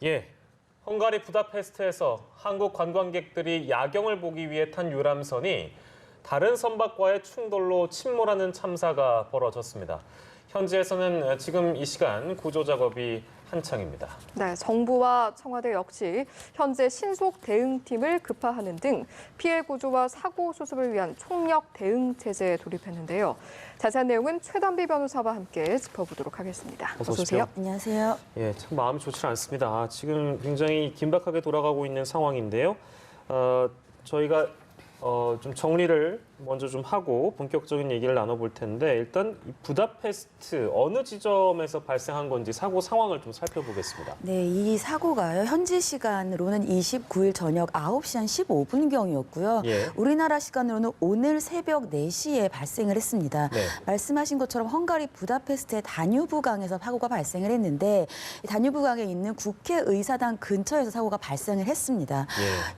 예, 헝가리 부다페스트에서 한국 관광객들이 야경을 보기 위해 탄 유람선이 다른 선박과의 충돌로 침몰하는 참사가 벌어졌습니다. 현지에서는 지금 이 시간 구조 작업이 한창입니다. 네, 정부와 청와대 역시 현재 신속 대응팀을 급파하는 등 피해 구조와 사고 수습을 위한 총력 대응 체제에 돌입했는데요. 자세한 내용은 최단비 변호사와 함께 짚어보도록 하겠습니다. 어서 오십시오. 안녕하세요. 예, 참 마음이 좋지 않습니다. 지금 굉장히 긴박하게 돌아가고 있는 상황인데요. 저희가 좀 정리를 먼저 좀 하고 본격적인 얘기를 나눠볼 텐데 일단 이 부다페스트 어느 지점에서 발생한 건지 사고 상황을 좀 살펴보겠습니다. 네, 이 사고가요. 현지 시간으로는 29일 저녁 9시 한 15분경이었고요. 예. 우리나라 시간으로는 오늘 새벽 4시에 발생을 했습니다. 네. 말씀하신 것처럼 헝가리 부다페스트의 다뉴브강에서 사고가 발생을 했는데 이 다뉴브강에 있는 국회의사당 근처에서 사고가 발생을 했습니다.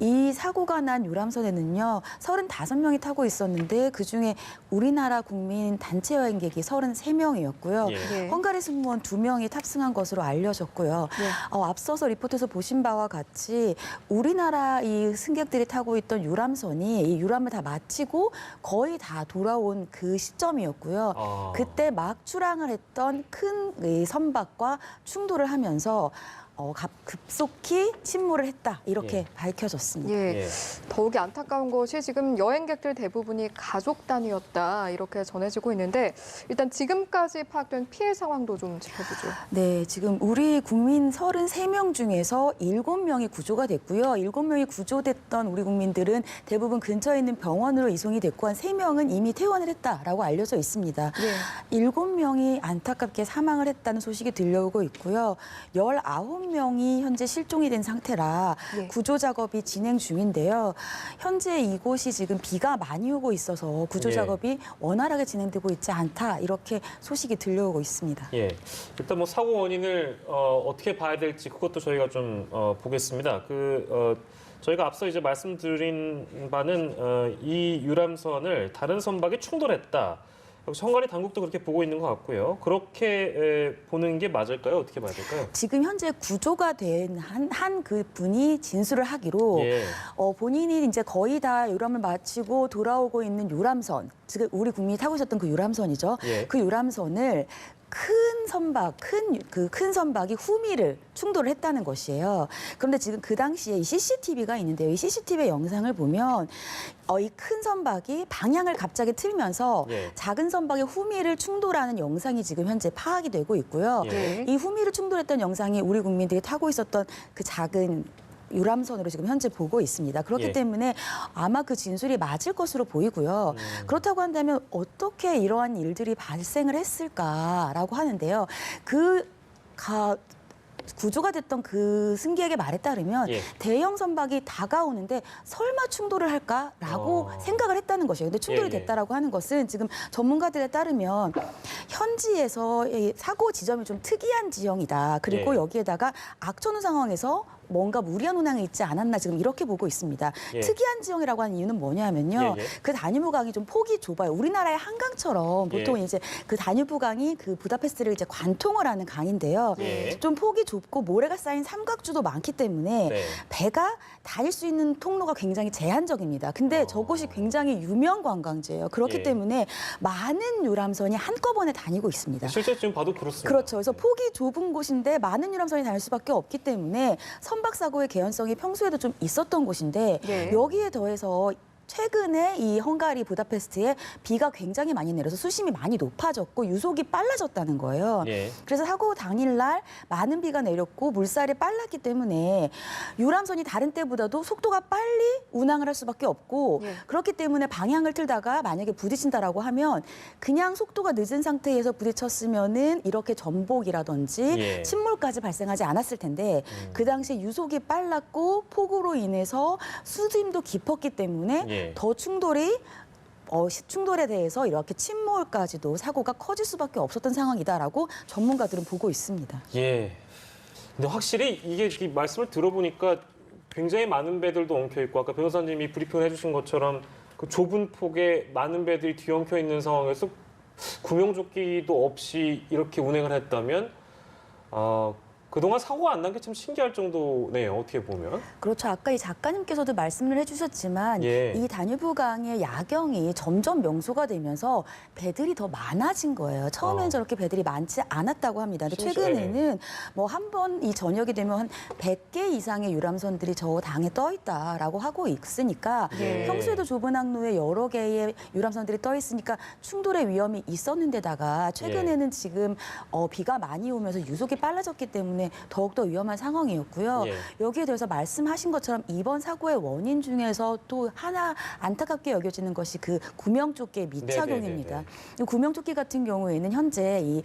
예. 이 사고가 난 유람선에는요. 35명이 타고 있었는데 그중에 우리나라 국민 단체 여행객이 33명이었고요. 예. 헝가리 승무원 2명이 탑승한 것으로 알려졌고요. 네. 앞서서 리포트에서 보신 바와 같이 우리나라 이 승객들이 타고 있던 유람선이 이 유람을 다 마치고 거의 다 돌아온 그 시점이었고요. 아. 그때 막 출항을 했던 큰 이 선박과 충돌을 하면서 급속히 침몰을 했다 이렇게 예. 밝혀졌습니다. 예, 예. 더욱이 안타까운 것이 지금 여행객들 대부분이 가족 단위였다 이렇게 전해지고 있는데 일단 지금까지 파악된 피해 상황도 좀 짚어보죠. 네, 지금 우리 국민 33명 중에서 7명이 구조가 됐고요. 7명이 구조됐던 우리 국민들은 대부분 근처에 있는 병원으로 이송이 됐고 한 3명은 이미 퇴원을 했다라고 알려져 있습니다. 예. 7명이 안타깝게 사망을 했다는 소식이 들려오고 있고요. 19명이 현재 실종이 된 상태라 예. 구조 작업이 진행 중인데요. 현재 이곳이 지금 비가 많이 오고 있어서 구조 예. 작업이 원활하게 진행되고 있지 않다 이렇게 소식이 들려오고 있습니다. 예, 일단 뭐 사고 원인을 어떻게 봐야 될지 그것도 저희가 좀 보겠습니다. 저희가 앞서 이제 말씀드린 바는 이 유람선을 다른 선박에 충돌했다. 헝가리 당국도 그렇게 보고 있는 것 같고요. 그렇게 보는 게 맞을까요? 어떻게 봐야 될까요? 지금 현재 구조가 된 한 그 분이 진술을 하기로 예. 본인이 이제 거의 다 유람을 마치고 돌아오고 있는 유람선, 지금 우리 국민이 타고 있었던 그 유람선이죠. 예. 그 유람선을 큰 선박이 후미를 충돌을 했다는 것이에요. 그런데 지금 그 당시에 이 CCTV가 있는데요. 이 CCTV 영상을 보면 이 큰 선박이 방향을 갑자기 틀면서 예. 작은 선박의 후미를 충돌하는 영상이 지금 현재 파악이 되고 있고요. 예. 이 후미를 충돌했던 영상이 우리 국민들이 타고 있었던 그 작은 유람선으로 지금 현재 보고 있습니다. 그렇기 예. 때문에 아마 그 진술이 맞을 것으로 보이고요. 그렇다고 한다면 어떻게 이러한 일들이 발생을 했을까라고 하는데요. 구조가 됐던 그 승객의 말에 따르면 예. 대형 선박이 다가오는데 설마 충돌을 할까라고 생각을 했다는 것이에요. 근데 충돌이 예, 예. 됐다라고 하는 것은 지금 전문가들에 따르면 현지에서 이 사고 지점이 좀 특이한 지형이다. 그리고 예. 여기에다가 악천후 상황에서 뭔가 무리한 운항이 있지 않았나 지금 이렇게 보고 있습니다. 예. 특이한 지형이라고 하는 이유는 뭐냐면요. 예, 예. 그 다뉴브강이 좀 폭이 좁아요. 우리나라의 한강처럼 보통 예. 이제 그 다뉴브강이 그 부다페스트를 이제 관통을 하는 강인데요. 예. 좀 폭이 좁고 모래가 쌓인 삼각주도 많기 때문에 네. 배가 다닐 수 있는 통로가 굉장히 제한적입니다. 근데 저곳이 굉장히 유명 관광지예요. 그렇기 예. 때문에 많은 유람선이 한꺼번에 다니고 있습니다. 실제 지금 봐도 그렇습니다. 그렇죠. 그래서 폭이 좁은 곳인데 많은 유람선이 다닐 수밖에 없기 때문에 선박 사고의 개연성이 평소에도 좀 있었던 곳인데 네. 여기에 더해서 최근에 이 헝가리 부다페스트에 비가 굉장히 많이 내려서 수심이 많이 높아졌고 유속이 빨라졌다는 거예요. 예. 그래서 사고 당일날 많은 비가 내렸고 물살이 빨랐기 때문에 유람선이 다른 때보다도 속도가 빨리 운항을 할 수밖에 없고 예. 그렇기 때문에 방향을 틀다가 만약에 부딪힌다라고 하면 그냥 속도가 늦은 상태에서 부딪혔으면은 이렇게 전복이라든지 예. 침몰까지 발생하지 않았을 텐데 그 당시에 유속이 빨랐고 폭우로 인해서 수심도 깊었기 때문에 예. 더 충돌에 대해서 이렇게 침몰까지도 사고가 커질 수밖에 없었던 상황이다라고 전문가들은 보고 있습니다. 예. 근데 확실히 이게 이 말씀을 들어보니까 굉장히 많은 배들도 엉켜 있고 아까 변호사님이 브리핑을 해주신 것처럼 그 좁은 폭에 많은 배들이 뒤엉켜 있는 상황에서 구명조끼도 없이 이렇게 운행을 했다면 그동안 사고가 안 난 게 참 신기할 정도네요. 어떻게 보면. 그렇죠. 아까 이 작가님께서도 말씀을 해주셨지만 예. 이 다뉴브강의 야경이 점점 명소가 되면서 배들이 더 많아진 거예요. 처음에는 저렇게 배들이 많지 않았다고 합니다. 근데 심지어, 최근에는 뭐 한 번 이 저녁이 되면 한 100개 이상의 유람선들이 저 당에 떠 있다라고 하고 있으니까 예. 평소에도 좁은 항로에 여러 개의 유람선들이 떠 있으니까 충돌의 위험이 있었는데다가 최근에는 지금 비가 많이 오면서 유속이 빨라졌기 때문에 더욱더 위험한 상황이었고요. 예. 여기에 대해서 말씀하신 것처럼 이번 사고의 원인 중에서 또 하나 안타깝게 여겨지는 것이 그 구명조끼의 미착용입니다. 네네네네. 이 구명조끼 같은 경우에는 현재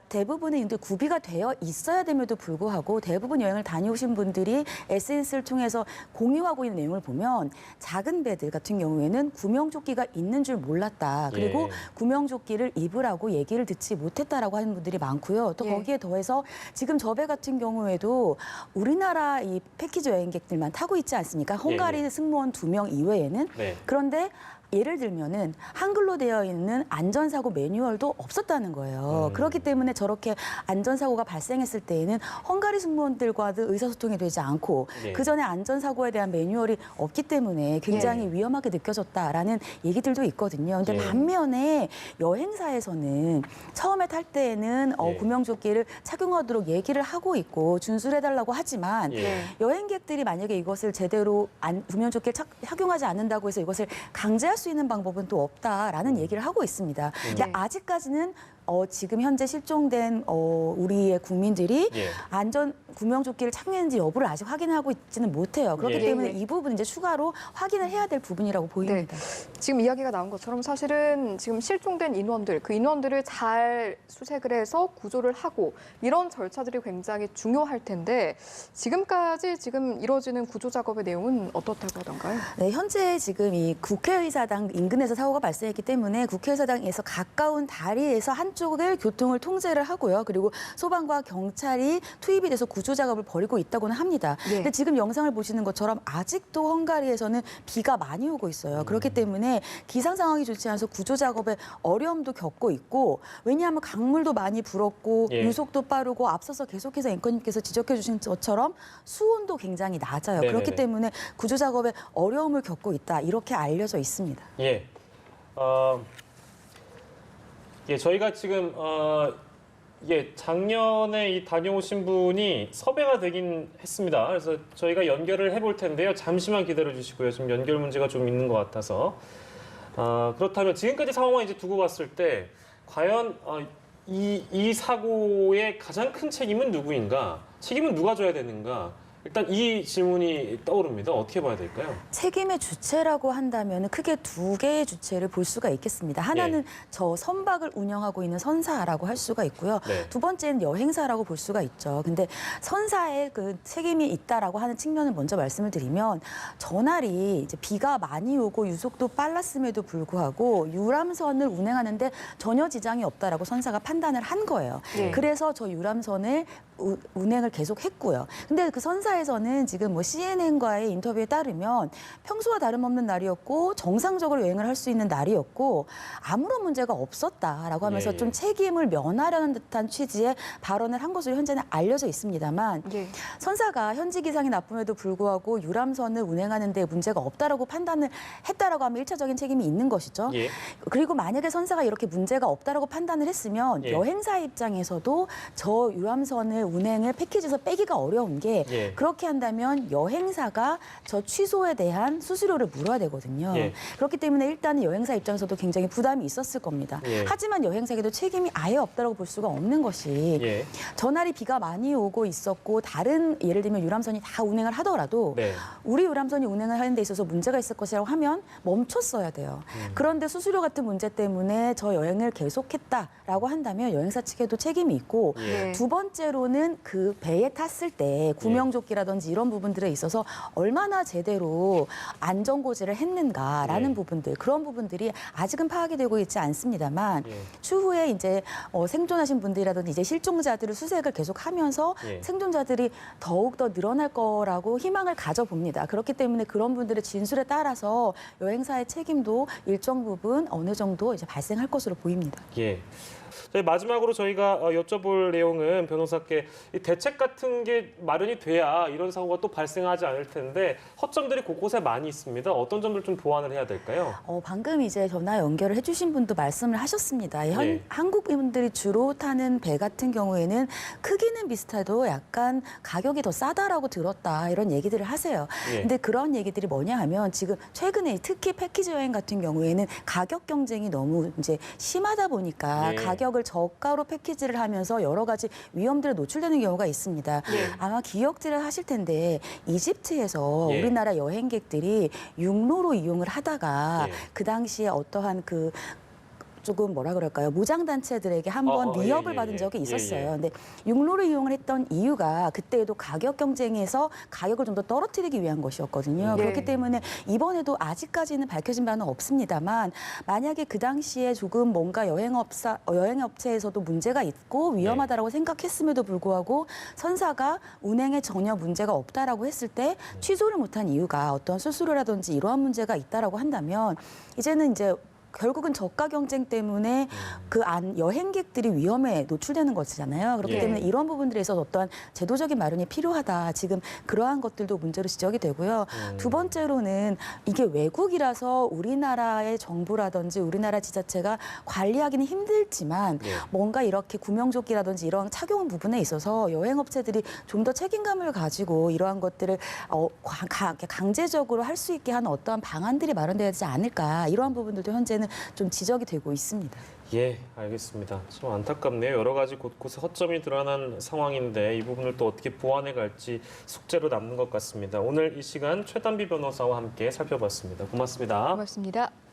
대부분의 인들 구비가 되어 있어야 됨에도 불구하고 대부분 여행을 다녀오신 분들이 SNS를 통해서 공유하고 있는 내용을 보면 작은 배들 같은 경우에는 구명조끼가 있는 줄 몰랐다. 그리고 예. 구명조끼를 입으라고 얘기를 듣지 못했다라고 하는 분들이 많고요. 또 예. 거기에 더해서 지금 저 배 같은 경우에도 우리나라 이 패키지 여행객들만 타고 있지 않습니까? 헝가리 예. 승무원 2명 이외에는. 네. 그런데 예를 들면은 한글로 되어 있는 안전사고 매뉴얼도 없었다는 거예요. 그렇기 때문에 저렇게 안전사고가 발생했을 때에는 헝가리 승무원들과도 의사소통이 되지 않고 예. 그 전에 안전사고에 대한 매뉴얼이 없기 때문에 굉장히 위험하게 느껴졌다라는 얘기들도 있거든요. 근데 예. 반면에 여행사에서는 처음에 탈 때에는 예. 구명조끼를 착용하도록 얘기를 하고 있고 준수해달라고 하지만 예. 여행객들이 만약에 이것을 제대로 구명조끼를 착용하지 않는다고 해서 이것을 강제할 수 있는 방법은 또 없다라는 얘기를 하고 있습니다. 근데 네. 아직까지는 지금 현재 실종된 우리의 국민들이 예. 안전 구명조끼를 착용했는지 여부를 아직 확인하고 있지는 못해요. 그렇기 예. 때문에 예. 이 부분 이제 추가로 확인을 해야 될 부분이라고 보입니다. 지금 이야기가 나온 것처럼 사실은 지금 실종된 인원들, 그 인원들을 잘 수색을 해서 구조를 하고 이런 절차들이 굉장히 중요할 텐데 지금까지 지금 이루어지는 구조 작업의 내용은 어떻다고 하던가요? 네, 현재 지금 이 국회의사당 인근에서 사고가 발생했기 때문에 국회의사당에서 가까운 다리에서 한쪽을 교통을 통제를 하고요. 그리고 소방과 경찰이 투입이 돼서 구조 작업을 벌이고 있다고는 합니다. 네. 근데 지금 영상을 보시는 것처럼 아직도 헝가리에서는 비가 많이 오고 있어요. 그렇기 때문에 기상 상황이 좋지 않아서 구조 작업에 어려움도 겪고 있고 왜냐하면 강물도 많이 불었고 예. 유속도 빠르고 앞서서 계속해서 앵커님께서 지적해 주신 것처럼 수온도 굉장히 낮아요. 네네네. 그렇기 때문에 구조 작업에 어려움을 겪고 있다. 이렇게 알려져 있습니다. 예. 예, 저희가 지금 작년에 이 다녀오신 분이 섭외가 되긴 했습니다. 그래서 저희가 연결을 해볼 텐데요. 잠시만 기다려 주시고요. 지금 연결 문제가 좀 있는 것 같아서. 그렇다면 지금까지 상황만 이제 두고 봤을 때 과연 이 사고의 가장 큰 책임은 누구인가? 책임은 누가 져야 되는가? 일단 이 질문이 떠오릅니다. 어떻게 봐야 될까요? 책임의 주체라고 한다면 크게 두 개의 주체를 볼 수가 있겠습니다. 하나는 저 선박을 운영하고 있는 선사라고 할 수가 있고요. 네. 두 번째는 여행사라고 볼 수가 있죠. 근데 선사의 그 책임이 있다라고 하는 측면을 먼저 말씀을 드리면 전날이 이제 비가 많이 오고 유속도 빨랐음에도 불구하고 유람선을 운행하는데 전혀 지장이 없다라고 선사가 판단을 한 거예요. 네. 그래서 저 유람선을 운행을 계속했고요. 근데 그 선사에서는 지금 뭐 CNN과의 인터뷰에 따르면 평소와 다름없는 날이었고 정상적으로 여행을 할 수 있는 날이었고 아무런 문제가 없었다라고 하면서 예. 좀 책임을 면하려는 듯한 취지의 발언을 한 것으로 현재는 알려져 있습니다만 예. 선사가 현지 기상이 나쁨에도 불구하고 유람선을 운행하는 데 문제가 없다라고 판단을 했다라고 하면 일차적인 책임이 있는 것이죠. 예. 그리고 만약에 선사가 이렇게 문제가 없다라고 판단을 했으면 예. 여행사 입장에서도 저 유람선을 운행을 패키지에서 빼기가 어려운 게 예. 그렇게 한다면 여행사가 저 취소에 대한 수수료를 물어야 되거든요. 예. 그렇기 때문에 일단은 여행사 입장에서도 굉장히 부담이 있었을 겁니다. 예. 하지만 여행사에게도 책임이 아예 없다고 볼 수가 없는 것이 예. 전날이 비가 많이 오고 있었고 다른 예를 들면 유람선이 다 운행을 하더라도 네. 우리 유람선이 운행을 하는 데 있어서 문제가 있을 것이라고 하면 멈췄어야 돼요. 그런데 수수료 같은 문제 때문에 저 여행을 계속했다라고 한다면 여행사 측에도 책임이 있고 예. 두 번째로는 그 배에 탔을 때 구명조끼라든지 이런 부분들에 있어서 얼마나 제대로 안전고지를 했는가라는 예. 부분들 그런 부분들이 아직은 파악이 되고 있지 않습니다만 예. 추후에 이제 생존하신 분들이라든지 이제 실종자들을 수색을 계속하면서 예. 생존자들이 더욱 더 늘어날 거라고 희망을 가져봅니다. 그렇기 때문에 그런 분들의 진술에 따라서 여행사의 책임도 일정 부분 어느 정도 이제 발생할 것으로 보입니다. 예. 저희 마지막으로 저희가 여쭤볼 내용은 변호사께 이 대책 같은 게 마련이 돼야 이런 사고가 또 발생하지 않을 텐데 허점들이 곳곳에 많이 있습니다. 어떤 점들 좀 보완을 해야 될까요? 방금 이제 전화 연결을 해주신 분도 말씀을 하셨습니다. 예. 한국 분들이 주로 타는 배 같은 경우에는 크기는 비슷해도 약간 가격이 더 싸다라고 들었다 이런 얘기들을 하세요. 예. 근데 그런 얘기들이 뭐냐 하면 지금 최근에 특히 패키지 여행 같은 경우에는 가격 경쟁이 너무 이제 심하다 보니까 예. 가격을 저가로 패키지를 하면서 여러 가지 위험들에 노출되는 경우가 있습니다. 예. 아마 기억들을 하실 텐데 이집트에서 예. 우리나라 여행객들이 육로로 이용을 하다가 예. 그 당시에 어떠한 그 조금 뭐라 그럴까요? 무장단체들에게 한번 위협을 예, 받은 예. 적이 예, 있었어요. 예. 근데 육로를 이용을 했던 이유가 그때에도 가격 경쟁에서 가격을 좀 더 떨어뜨리기 위한 것이었거든요. 예. 그렇기 때문에 이번에도 아직까지는 밝혀진 바는 없습니다만 만약에 그 당시에 조금 뭔가 여행업체에서도 문제가 있고 위험하다라고 생각했음에도 불구하고 선사가 운행에 전혀 문제가 없다라고 했을 때 취소를 못한 이유가 어떤 수수료라든지 이러한 문제가 있다라고 한다면 이제는 이제 결국은 저가 경쟁 때문에 그 여행객들이 위험에 노출되는 것이잖아요. 그렇기 예. 때문에 이런 부분들에 있어서 어떠한 제도적인 마련이 필요하다. 지금 그러한 것들도 문제로 지적이 되고요. 두 번째로는 이게 외국이라서 우리나라의 정부라든지 우리나라 지자체가 관리하기는 힘들지만 예. 뭔가 이렇게 구명조끼라든지 이런 착용 부분에 있어서 여행업체들이 좀 더 책임감을 가지고 이러한 것들을 강제적으로 할 수 있게 하는 어떠한 방안들이 마련되지 않을까. 이러한 부분들도 현재는 좀 지적이 되고 있습니다. 예, 알겠습니다. 좀 안타깝네요. 여러 가지 곳곳에 허점이 드러난 상황인데 이 부분을 또 어떻게 보완해 갈지 숙제로 남는 것 같습니다. 오늘 이 시간 최단비 변호사와 함께 살펴봤습니다. 고맙습니다. 고맙습니다.